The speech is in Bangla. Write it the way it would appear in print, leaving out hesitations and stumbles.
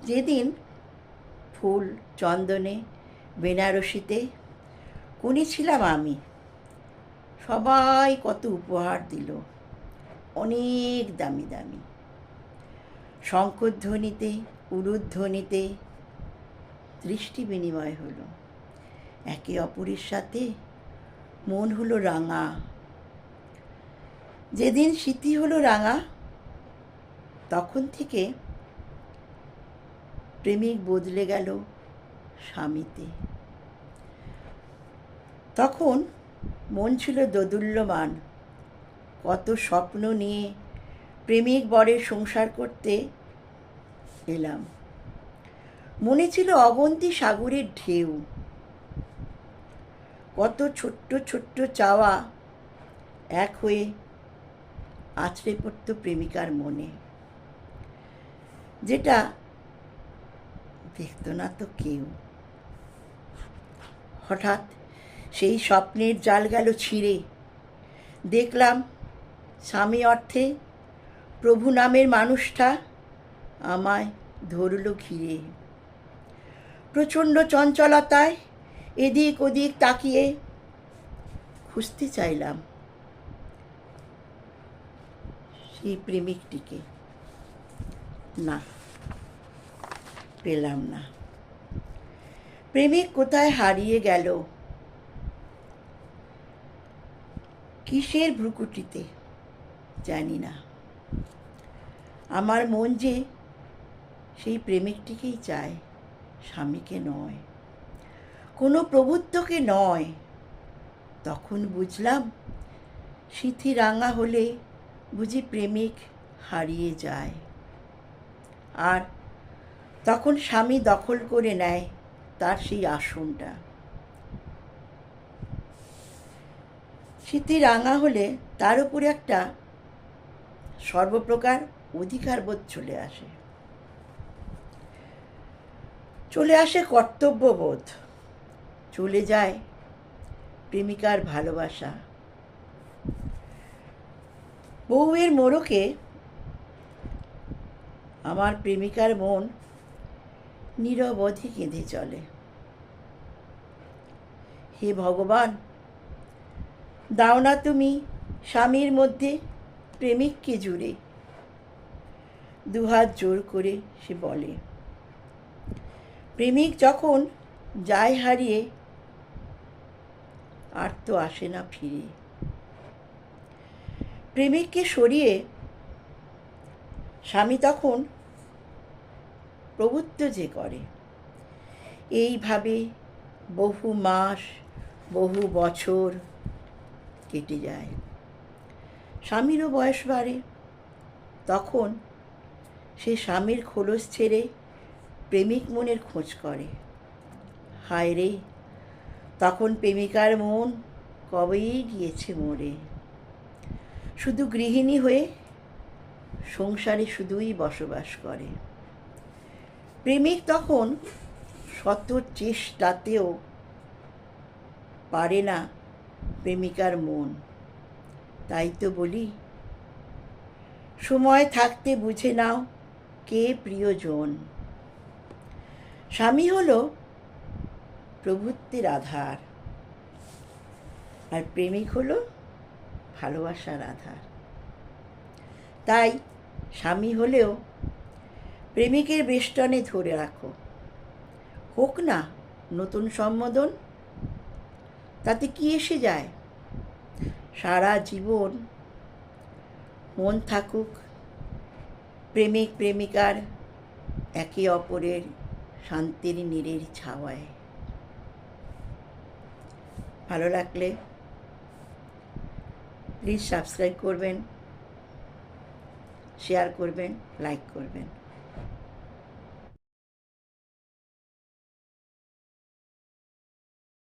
যেদিন ফুল চন্দনে বেনারসিতে কুনি ছিলাম আমি, সবাই কত উপহার দিল, অনেক দামি দামি। শঙ্খধ্বনিতে উলুধ্বনিতে দৃষ্টি বিনিময় হলো, একে অপরের সাথে মন হলো রাঙা। যেদিন স্মৃতি হলো রাঙা, তখন থেকে প্রেমিক বদলে গেল স্বামীতে। তখন মন ছিল দোদুল্যমান, কত স্বপ্ন নিয়ে প্রেমিক বরের সংসার করতে এলাম। মনে ছিল অগন্তি সাগরের ঢেউ, কত ছোট্ট ছোট্ট চাওয়া এক হয়ে আছড়ে পড়ত প্রেমিকার মনে, যেটা দেখত না তো কেউ। হঠাৎ সেই স্বপ্নের জাল গেল ছিঁড়ে, দেখলাম স্বামী অর্থে প্রভু নামের মানুষটা আমায় ধরল ঘিরে। প্রচণ্ড চঞ্চলতায় এদিক ওদিক তাকিয়ে খুঁজতে চাইলাম সেই প্রেমিকটিকে, না পেলাম না। প্রেমিক কোথায় হারিয়ে গেল, কিসের ভ্রুকুটিতে জানি না। আমার মন যে সেই প্রেমিকটিকেই চায়, স্বামীকে নয়, কোনো প্রভুত্বকে নয়। তখন বুঝলাম সিথি রাঙা হলে বুঝি প্রেমিক হারিয়ে যায়, আর তখন স্বামী দখল করে নেয় তার সেই আসনটা। সিথি রাঙা হলে তার উপরে একটা সর্বপ্রকার অধিকারবোধ চলে আসে কর্তব্যবোধ, চলে যায় প্রেমিকার ভালোবাসা। বউয়ের মোড়কে আমার প্রেমিকার মন নিরবধি কেঁদে চলে। হে ভগবান, দাও না তুমি স্বামীর মধ্যে প্রেমিককে জুড়ে। দুহাত জোর করে সে বলে। প্রেমিক যখন যায় হারিয়ে, আর তো আসে না ফিরে। প্রেমিককে সরিয়ে স্বামী তখন প্রভুত্ব যে করে। এইভাবে বহু মাস বহু বছর কেটে যায়। স্বামীরও বয়স বাড়ে, তখন সে স্বামীর খোলস ছেড়ে প্রেমিক মনের খোঁজ করে। হায় রে, তখন প্রেমিকার মন কবেই গিয়েছে মরে। শুধু গৃহিণী হয়ে সংসারে শুধুই বসবাস করে। প্রেমিক তখন শত চেষ্টাতেও পারে না প্রেমিকার মন। তাই তো বলি, সময় থাকতে বুঝে নাও কে প্রিয়জন। স্বামী হলো প্রভুত্বের আধার, আর প্রেমিক হলো ভালোবাসার আধার। তাই স্বামী হলেও প্রেমিকের বেষ্টনে ধরে রাখো। হোক না নতুন সম্বোধন, তাতে কি এসে যায়? সারা জীবন মন থাকুক প্রেমিক প্রেমিকার একে অপরের শান্তির নীড়ের ছাওয়ায়। ভালো লাগলে প্লিজ সাবস্ক্রাইব করবেন, শেয়ার করবেন, লাইক করবেন।